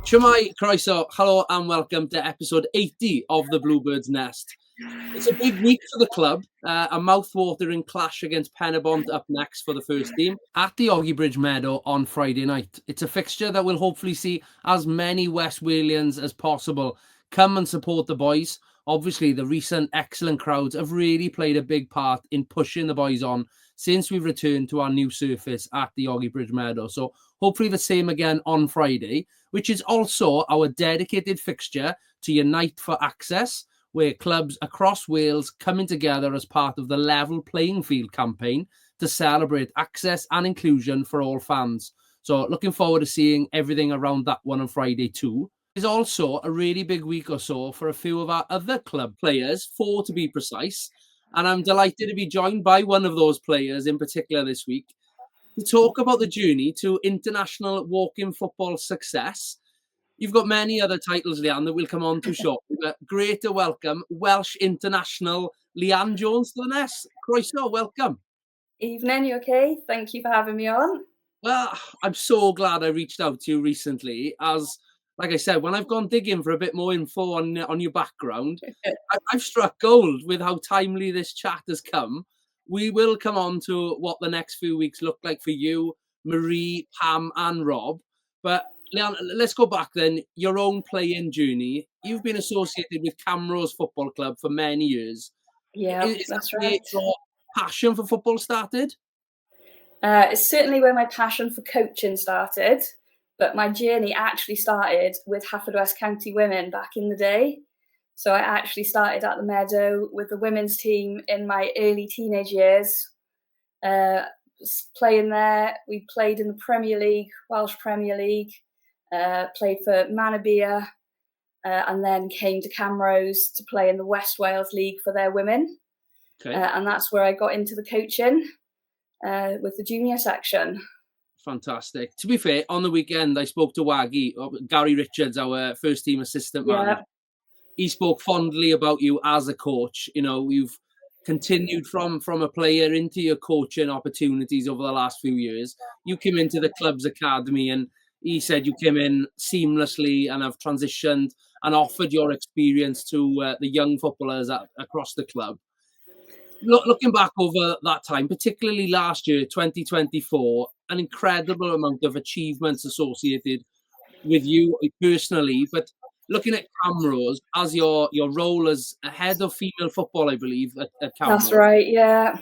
Shwmai, croeso, hello and welcome to episode 80 of the Bluebirds Nest. It's a big week for the club. A mouth-watering clash against Penybont up next for the first team at the Bridge Meadow on Friday night. It's a fixture that will hopefully see as many West Walians as possible come and support the boys. Obviously, the recent excellent crowds have really played a big part in pushing the boys on since we've returned to our new surface at the Bridge Meadow. So hopefully the same again on Friday, which is also our dedicated fixture to Unite for Access, where clubs across Wales coming together as part of the Level Playing Field campaign to celebrate access and inclusion for all fans. So looking forward to seeing everything around that one on Friday too. It's also a really big week or so for a few of our other club players, 4 to be precise. And I'm delighted to be joined by one of those players in particular this week to talk about the journey to international walking football success. You've got many other titles, Leanne, that we'll come on to shortly, but great to welcome Welsh international Leanne Jones to the Nest. Croeso, welcome. Evening, you okay? Thank you for having me on. Well, I'm so glad I reached out to you recently, as, like I said, when I've gone digging for a bit more info on your background, I've struck gold with how timely this chat has come. We will come on to what the next few weeks look like for you, Marie, Pam, and Rob. But Leanne, let's go back then. Your own playing journey. You've been associated with Camrose Football Club for many years. Yeah, Is that that's where right. your passion for football started? It's certainly where my passion for coaching started, but my journey actually started with Haverfordwest County women back in the day. So I actually started at the Meadow with the women's team in my early teenage years. Playing there, we played in the Premier League, Welsh Premier League, played for Manabia, and then came to Camrose to play in the West Wales League for their women. Okay. And that's where I got into the coaching with the junior section. Fantastic. To be fair, on the weekend, I spoke to Waggy, Gary Richards, our first team assistant manager. He spoke fondly about you as a coach. You know, you've continued from a player into your coaching opportunities over the last few years. You came into the club's academy, and he said you came in seamlessly and have transitioned and offered your experience to the young footballers across the club. Looking back over that time, particularly last year, 2024, an incredible amount of achievements associated with you personally, but looking at Camrose as your role as a head of female football, I believe, at Camrose. That's right, yeah.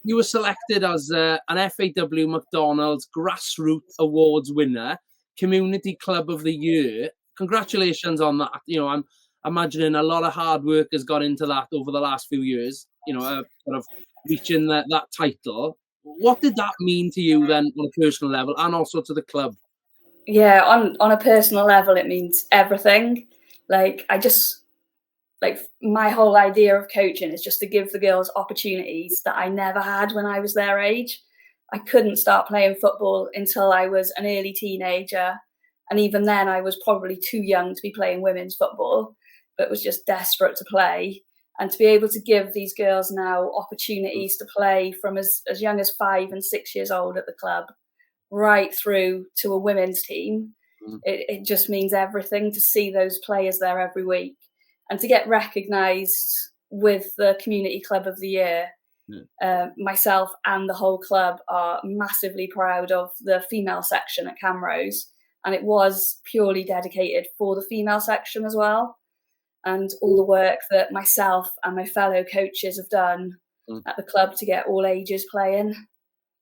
You were selected as an FAW McDonald's Grassroots Awards winner, Community Club of the Year. Congratulations on that. You know, I'm imagining a lot of hard work has gone into that over the last few years, you know, sort of reaching that title. What did that mean to you then on a personal level and also to the club? Yeah, on a personal level, it means everything. Like, my whole idea of coaching is just to give the girls opportunities that I never had when I was their age. I couldn't start playing football until I was an early teenager. And even then, I was probably too young to be playing women's football, but was just desperate to play. And to be able to give these girls now opportunities to play from as young as 5 and 6 years old at the club, right through to a women's team, it just means everything to see those players there every week and to get recognised with the Community Club of the Year. Myself and the whole club are massively proud of the female section at Camrose, and it was purely dedicated for the female section as well, and all the work that myself and my fellow coaches have done at the club to get all ages playing.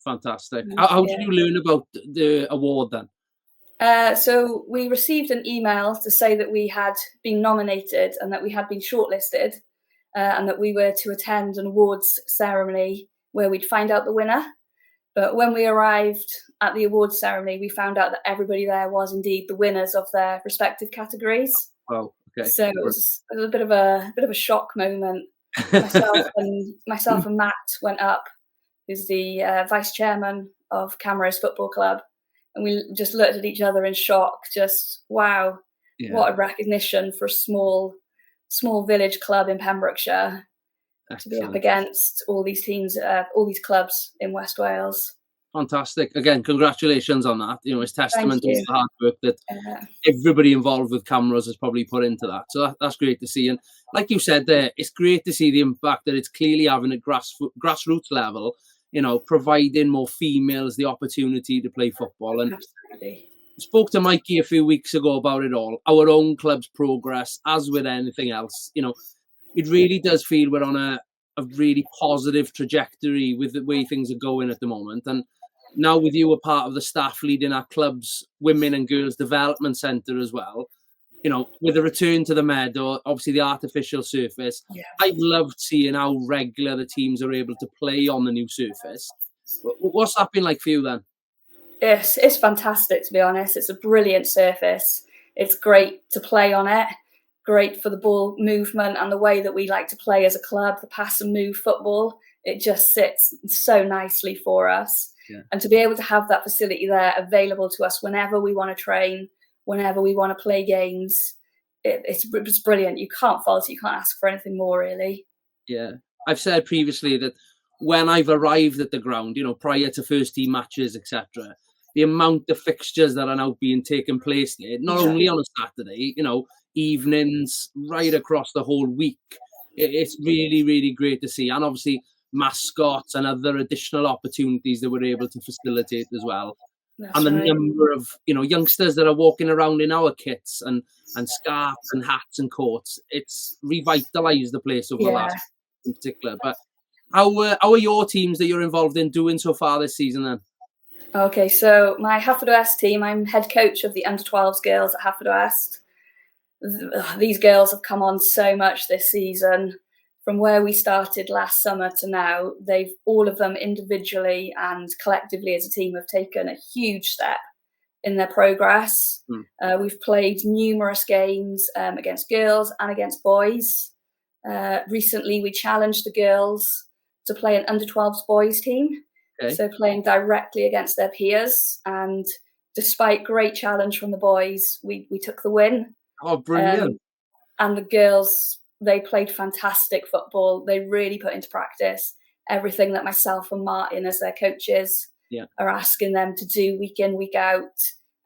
Fantastic. How did you learn about the award then? So we received an email to say that we had been nominated and that we had been shortlisted, and that we were to attend an awards ceremony where we'd find out the winner. But when we arrived at the awards ceremony, we found out that everybody there was indeed the winners of their respective categories. Oh, okay. So it was a bit of a shock moment. Myself and Matt went up, who's the vice chairman of Camrose Football Club, and we just looked at each other in shock. Just wow, what a recognition for a small village club in Pembrokeshire. Excellent. To be up against all these teams, all these clubs in West Wales. Fantastic. Again, congratulations on that. You know, it's Thank testament to you. the hard work that everybody involved with cameras has probably put into that. So that's great to see. And like you said there, it's great to see the impact that it's clearly having at grassroots level, you know, providing more females the opportunity to play football. And Absolutely. spoke to Mikey a few weeks ago about it all, our own club's progress, as with anything else. You know, it really does feel we're on a really positive trajectory with the way things are going at the moment. And now with you a part of the staff leading our club's women and girls development centre as well, you know, with the return to the meadow, obviously the artificial surface, Yeah. I've loved seeing how regular the teams are able to play on the new surface. What's that been like for you then? Yes, it's fantastic, to be honest. It's a brilliant surface. It's great to play on it, great for the ball movement and the way that we like to play as a club, the pass and move football. It just sits so nicely for us. Yeah. And to be able to have that facility there available to us whenever we want to train, whenever we want to play games, it's brilliant. You can't fault it. You can't ask for anything more, really. Yeah. I've said previously that when I've arrived at the ground, you know, prior to first team matches, etc., the amount of fixtures that are now being taken place there, not Yeah. only on a Saturday, you know, evenings right across the whole week. It's really, really great to see. And obviously mascots and other additional opportunities that we're able to facilitate as well. And That's the right. number of, you know, youngsters that are walking around in our kits and scarves and hats and coats, it's revitalised the place over the Yeah. last in particular. But how are your teams that you're involved in doing so far this season then? Okay, so my Haverfordwest team, I'm head coach of the under-12s girls at Haverfordwest. These girls have come on so much this season. From where we started last summer to now, they've all of them individually and collectively as a team have taken a huge step in their progress. We've played numerous games against girls and against boys. Recently, we challenged the girls to play an under-12s boys team. Okay. So playing directly against their peers, and despite great challenge from the boys, we took the win. Oh, brilliant. And the girls, they played fantastic football. They really put into practice everything that myself and Martin, as their coaches, are asking them to do week in, week out.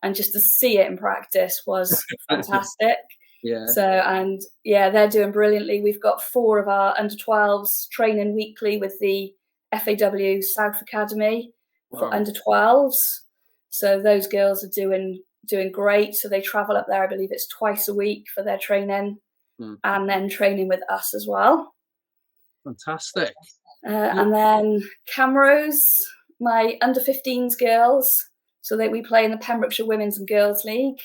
And just to see it in practice was fantastic. Yeah. So, and yeah, they're doing brilliantly. We've got 4 of our under-12s training weekly with the FAW South Academy for under-12s. So those girls are doing great. So they travel up there, I believe it's twice a week for their training, and then training with us as well. Fantastic. And then Camrose, my under-15s girls, so that we play in the Pembrokeshire Women's and Girls League.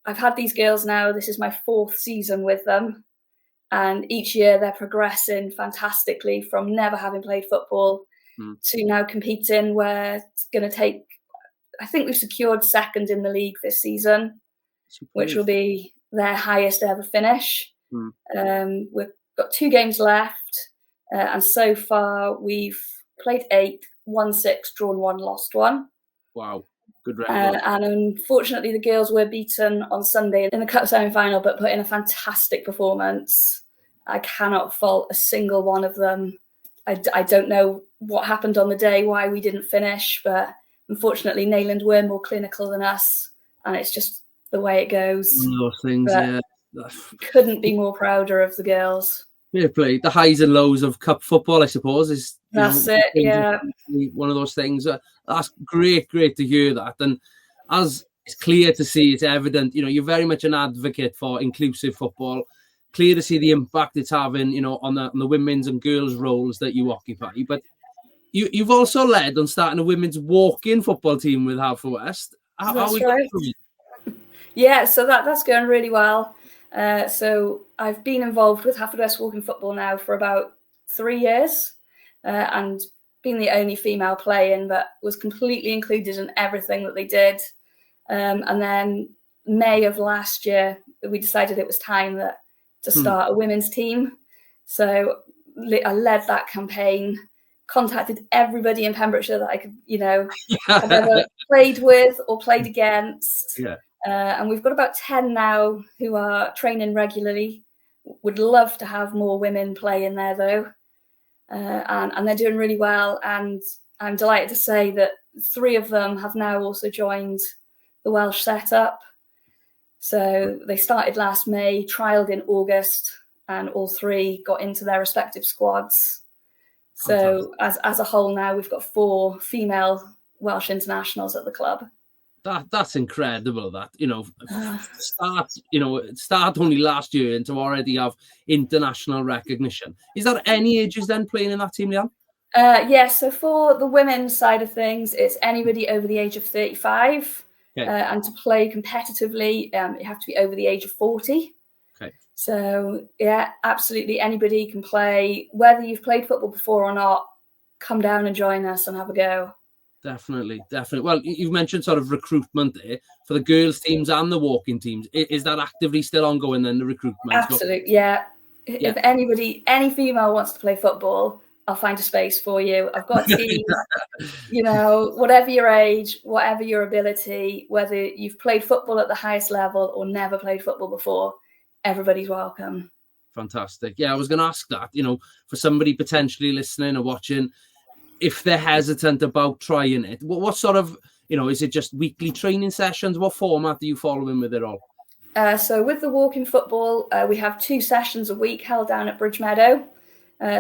I've had these girls now, this is my 4th season with them. And each year they're progressing fantastically from never having played football to now competing. We're going to take, I think we've secured 2nd in the league this season, which will be their highest ever finish. We've got 2 games left. And so far we've played 8, won 6, drawn 1, lost 1. Wow. Good record. And unfortunately, the girls were beaten on Sunday in the cup semi-final, but put in a fantastic performance. I cannot fault a single one of them. I don't know what happened on the day, why we didn't finish, but unfortunately, Nayland were more clinical than us, and it's just the way it goes. Those things, but couldn't be more prouder of the girls. Fair play. The highs and lows of cup football, I suppose, is That's it. Yeah, one of those things. That's great to hear that. And as it's clear to see, it's evident. You know, you're very much an advocate for inclusive football. Clear to see the impact it's having, you know, on the women's and girls' roles that you occupy. But you've also led on starting a women's walk-in football team with Haverfordwest. That's right. Yeah, so that's going really well. So I've been involved with Haverfordwest Walking Football now for about 3 years, and been the only female playing, but was completely included in everything that they did. And then May of last year, we decided it was time to start a women's team. So I led that campaign, contacted everybody in Pembrokeshire that I could, have ever played with or played against. Yeah. And we've got about 10 now who are training regularly. Would love to have more women play in there though. And they're doing really well. And I'm delighted to say that 3 of them have now also joined the Welsh setup. So they started last May, trialled in August, and all 3 got into their respective squads. So as a whole now, we've got 4 female Welsh internationals at the club. That's incredible. That start only last year and to already have international recognition. Is there any ages then playing in that team, Leanne? Yeah. So for the women's side of things, it's anybody over the age of 35, and to play competitively, you have to be over the age of 40. Okay. So yeah, absolutely anybody can play. Whether you've played football before or not, come down and join us and have a go. Definitely. Well, you've mentioned sort of recruitment there for the girls' teams and the walking teams. Is that actively still ongoing then, the recruitment? Absolutely, yeah. If any female wants to play football, I'll find a space for you. I've got a team, whatever your age, whatever your ability, whether you've played football at the highest level or never played football before, everybody's welcome. Fantastic. Yeah, I was going to ask that, for somebody potentially listening or watching, if they're hesitant about trying it, what sort of, is it just weekly training sessions? What format are you following with it all? So with the walking football, we have 2 sessions a week held down at Bridge Meadow.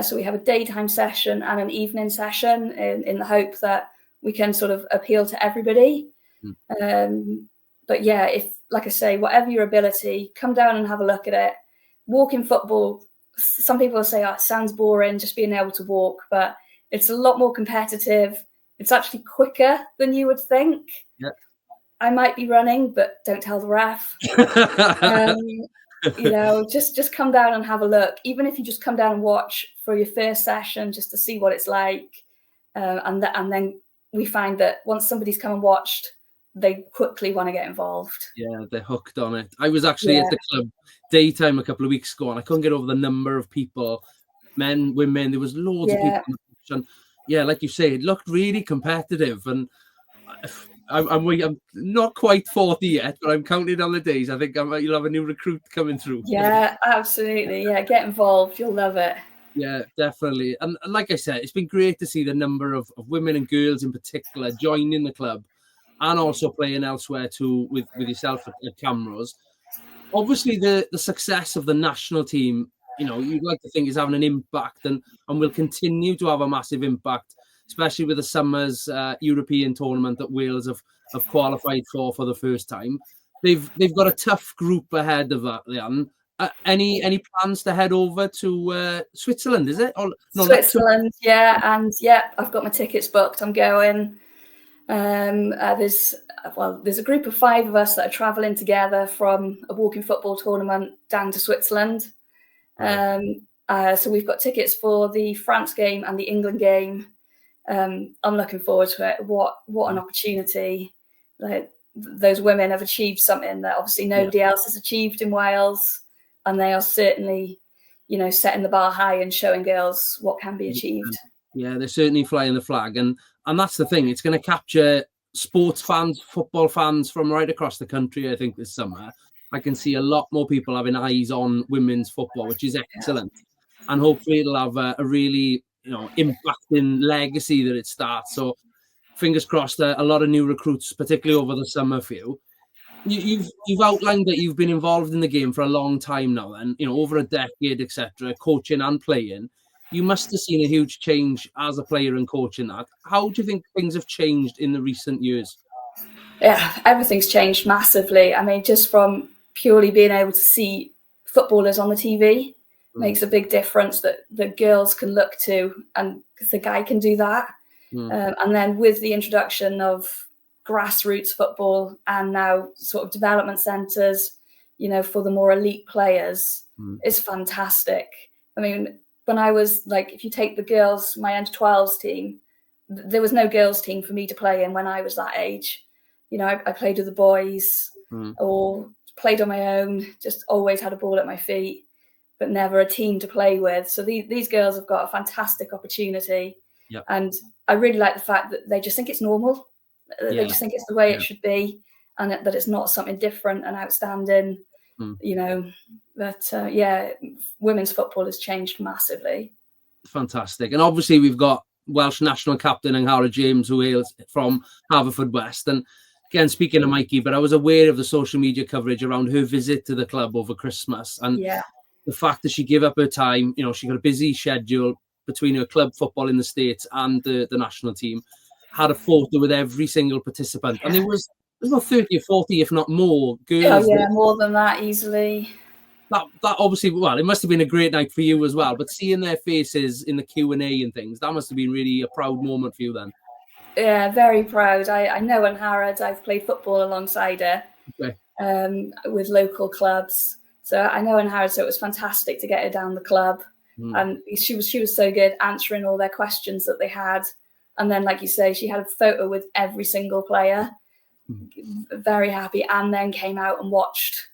So we have a daytime session and an evening session in the hope that we can sort of appeal to everybody. But yeah, if, like I say, whatever your ability, come down and have a look at it. Walking football, some people say, it sounds boring just being able to walk, but it's a lot more competitive. It's actually quicker than you would think. Yeah. I might be running, but don't tell the ref. Just come down and have a look. Even if you just come down and watch for your first session, just to see what it's like. And then we find that once somebody's come and watched, they quickly want to get involved. Yeah, they're hooked on it. I was actually at the club daytime a couple of weeks ago, and I couldn't get over the number of people, men, women. There was loads of people. And yeah, like you say, it looked really competitive, and I'm not quite 40 yet, but I'm counting on the days. I think you'll have a new recruit coming through. Yeah, absolutely. Yeah, get involved. You'll love it. Yeah, definitely. And like I said, it's been great to see the number of women and girls in particular joining the club and also playing elsewhere too with yourself at Camrose. Obviously, the success of the national team, you'd like to think is having an impact and will continue to have a massive impact, especially with the summer's European tournament that Wales have qualified for the first time. They've got a tough group ahead of that, Leanne. Any plans to head over to Switzerland, is it? Switzerland, yeah. And yeah, I've got my tickets booked. I'm going. There's a group of 5 of us that are travelling together from a walking football tournament down to Switzerland. So we've got tickets for the France game and the England game. I'm looking forward to it. What an opportunity. Like, those women have achieved something that obviously nobody else has achieved in Wales, and they are certainly, setting the bar high and showing girls what can be achieved. Yeah, they're certainly flying the flag, and that's the thing. It's going to capture sports fans, football fans from right across the country. I think this summer, I can see a lot more people having eyes on women's football, which is excellent, and hopefully it'll have a really impacting legacy that it starts. So fingers crossed, a lot of new recruits, particularly over the summer for you. You've outlined that you've been involved in the game for a long time now, and over a decade, etc., coaching and playing. You must have seen a huge change as a player and coaching that. How do you think things have changed in the recent years? Yeah, everything's changed massively. I mean, just from purely being able to see footballers on the TV makes a big difference that the girls can look to, and the guy can do that. And then with the introduction of grassroots football and now sort of development centres, for the more elite players, is fantastic. I mean, when I was if you take the girls, my under 12s team, there was no girls team for me to play in when I was that age. I played with the boys or played on my own, just always had a ball at my feet, but never a team to play with. So these girls have got a fantastic opportunity. Yep. And I really like the fact that they just think it's normal. They just think it's the way it should be, and that it's not something different and outstanding. But women's football has changed massively. Fantastic. And obviously we've got Welsh national captain Angharad James, who hails from Haverfordwest. And again, speaking of Mikey, but I was aware of the social media coverage around her visit to the club over Christmas. And the fact that she gave up her time, she got a busy schedule between her club football in the States and the national team, had a photo with every single participant. And there was about 30 or 40, if not more, girls. Oh, yeah, more than that, easily. That obviously, well, it must have been a great night for you as well. But seeing their faces in the Q&A and things, that must have been really a proud moment for you then. Yeah, very proud. I know Angharad. I've played football alongside her with local clubs. So I know Angharad, so it was fantastic to get her down the club. And she was so good answering all their questions that they had. And then, like you say, she had a photo with every single player. Very happy. And then came out and watched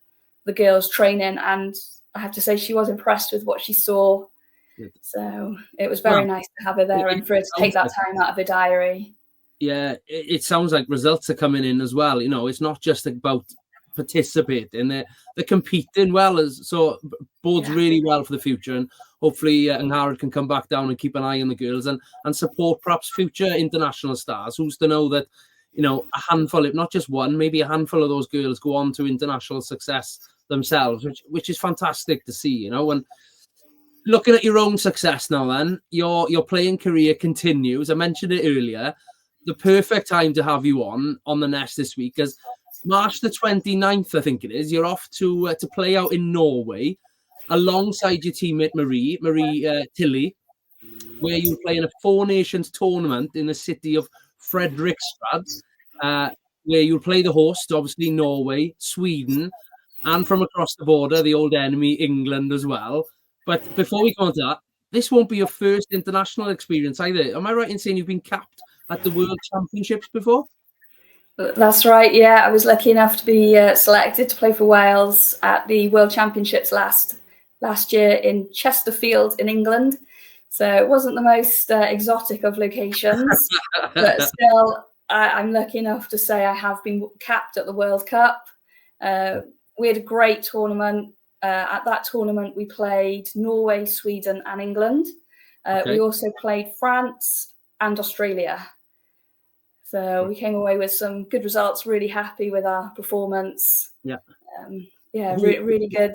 the girls training, and I have to say she was impressed with what she saw. So it was very nice to have her there and for her to take that time out of her diary. Yeah, it sounds like results are coming in as well. It's not just about participating; they're competing well, so bodes really well for the future. And hopefully, Angharad can come back down and keep an eye on the girls and support perhaps future international stars. Who's to know that a handful, if not just one, maybe a handful of those girls go on to international success themselves, which is fantastic to see. And looking at your own success now, then your playing career continues. I mentioned it earlier. The perfect time to have you on the Nest this week, because March the 29th, I think it is, you're off to play out in Norway alongside your teammate Marie Tilly, where you're playing a Four Nations tournament in the city of Fredrikstad, where you'll play the host, obviously Norway, Sweden, and from across the border, the old enemy, England as well. But before we go on to that, this won't be your first international experience either. Am I right in saying you've been capped at the World Championships before? That's right, yeah. I was lucky enough to be selected to play for Wales at the World Championships last year in Chesterfield in England. So it wasn't the most exotic of locations, but still, I'm lucky enough to say I have been capped at the World Cup. We had a great tournament. At that tournament, we played Norway, Sweden, and England. We also played France and Australia. So we came away with some good results. Really happy with our performance. Really good.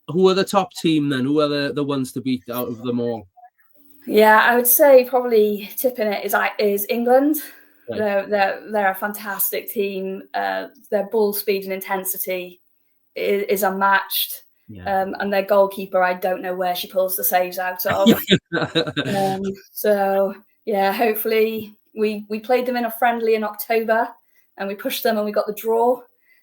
Who are the top team then? Who are the ones to beat out of them all? Yeah, I would say probably tipping it is England. Right. They're a fantastic team. Their ball speed and intensity is unmatched. Yeah. And their goalkeeper, I don't know where she pulls the saves out of. Hopefully we played them in a friendly in October and we pushed them and we got the draw.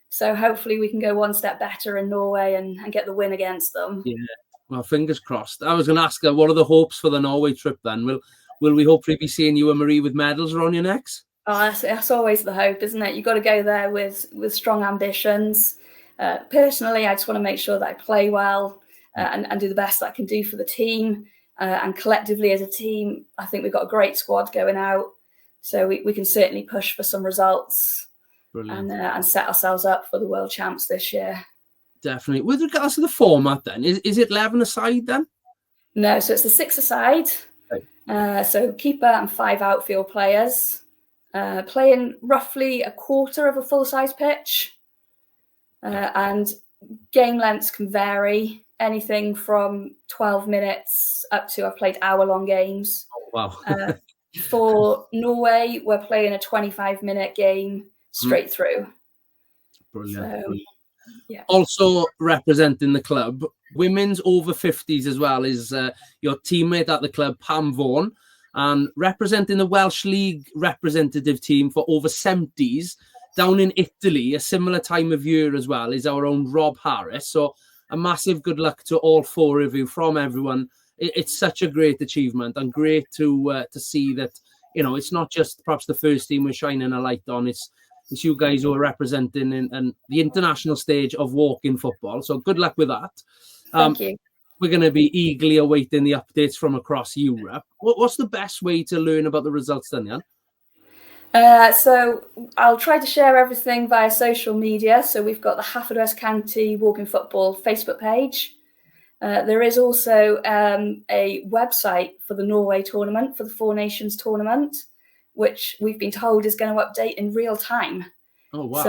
So hopefully we can go one step better in Norway and get the win against them. Yeah, well, fingers crossed. I was going to ask her, what are the hopes for the Norway trip then? Will we hopefully be seeing you and Marie with medals around your necks? Oh, that's always the hope, isn't it? You've got to go there with strong ambitions. Personally, I just want to make sure that I play well and do the best that I can do for the team. And collectively as a team, I think we've got a great squad going out. So we can certainly push for some results and set ourselves up for the World Champs this year. Definitely. With regards to the format then, is it 11 aside then? No, so it's the 6 aside. Right. So keeper and 5 outfield players playing roughly a quarter of a full-size pitch. And game lengths can vary, anything from 12 minutes up to I've played hour-long games. Oh, wow. For Norway, we're playing a 25-minute game straight through. Brilliant. So, yeah. Also representing the club, women's over 50s as well is your teammate at the club, Pam Vaughan, and representing the Welsh League representative team for over 70s down in Italy, a similar time of year as well, is our own Rob Harris. So a massive good luck to all 4 of you from everyone. It's such a great achievement and great to see that, it's not just perhaps the first team we're shining a light on. It's you guys who are representing in the international stage of walking football. So good luck with that. Thank you. We're going to be eagerly awaiting the updates from across Europe. What's the best way to learn about the results then, Jan? So I'll try to share everything via social media. So we've got the Haverfordwest County Walking Football Facebook page. There is also a website for the Norway tournament, for the Four Nations tournament, which we've been told is going to update in real time. Oh, wow.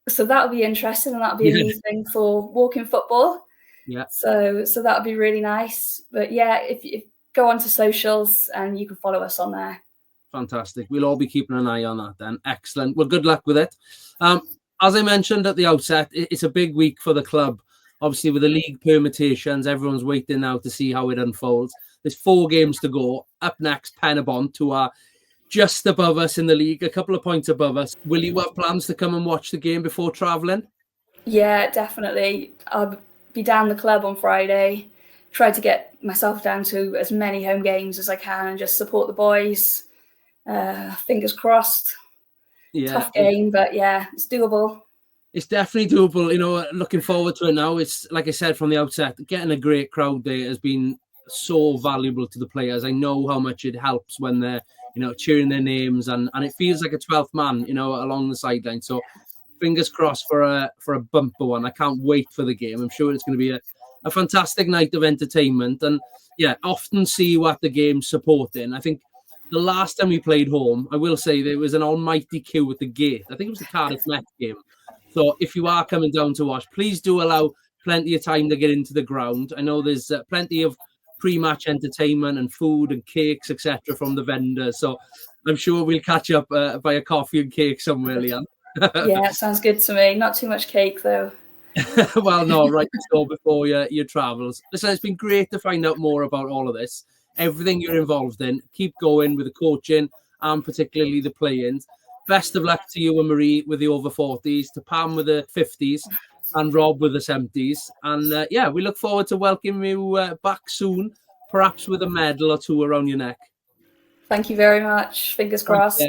So that'll be interesting, and that'll be a new thing for walking football. Yeah. So that'll be really nice. But yeah, if you go onto socials and you can follow us on there. Fantastic. We'll all be keeping an eye on that then. Excellent. Well, good luck with it. As I mentioned at the outset, it's a big week for the club. Obviously, with the league permutations, everyone's waiting now to see how it unfolds. There's 4 games to go. Up next, Penabont, who are just above us in the league, a couple of points above us. Will you have plans to come and watch the game before travelling? Yeah, definitely. I'll be down the club on Friday. Try to get myself down to as many home games as I can and just support the boys. Fingers crossed. Yeah. Tough game, but yeah, it's doable. It's definitely doable. You know, looking forward to it now. It's like I said from the outset, getting a great crowd there has been so valuable to the players. I know how much it helps when they're, cheering their names, and it feels like a 12th man, along the sideline. So fingers crossed for a bumper one. I can't wait for the game. I'm sure it's going to be a fantastic night of entertainment. And yeah, often see you at the game supporting. I think the last time we played home, I will say there was an almighty queue at the gate. I think it was the Cardiff Met game. So if you are coming down to watch, please do allow plenty of time to get into the ground. I know there's plenty of pre-match entertainment and food and cakes, etc., from the vendors. So I'm sure we'll catch up by a coffee and cake somewhere, Leanne. Yeah, sounds good to me. Not too much cake, though. Well, no, right so before your travels. Listen, it's been great to find out more about all of this. Everything you're involved in. Keep going with the coaching and particularly the play-ins. Best of luck to you and Marie with the over 40s, to Pam with the 50s, and Rob with the 70s. And yeah, we look forward to welcoming you back soon, perhaps with a medal or two around your neck. Thank you very much. Fingers crossed.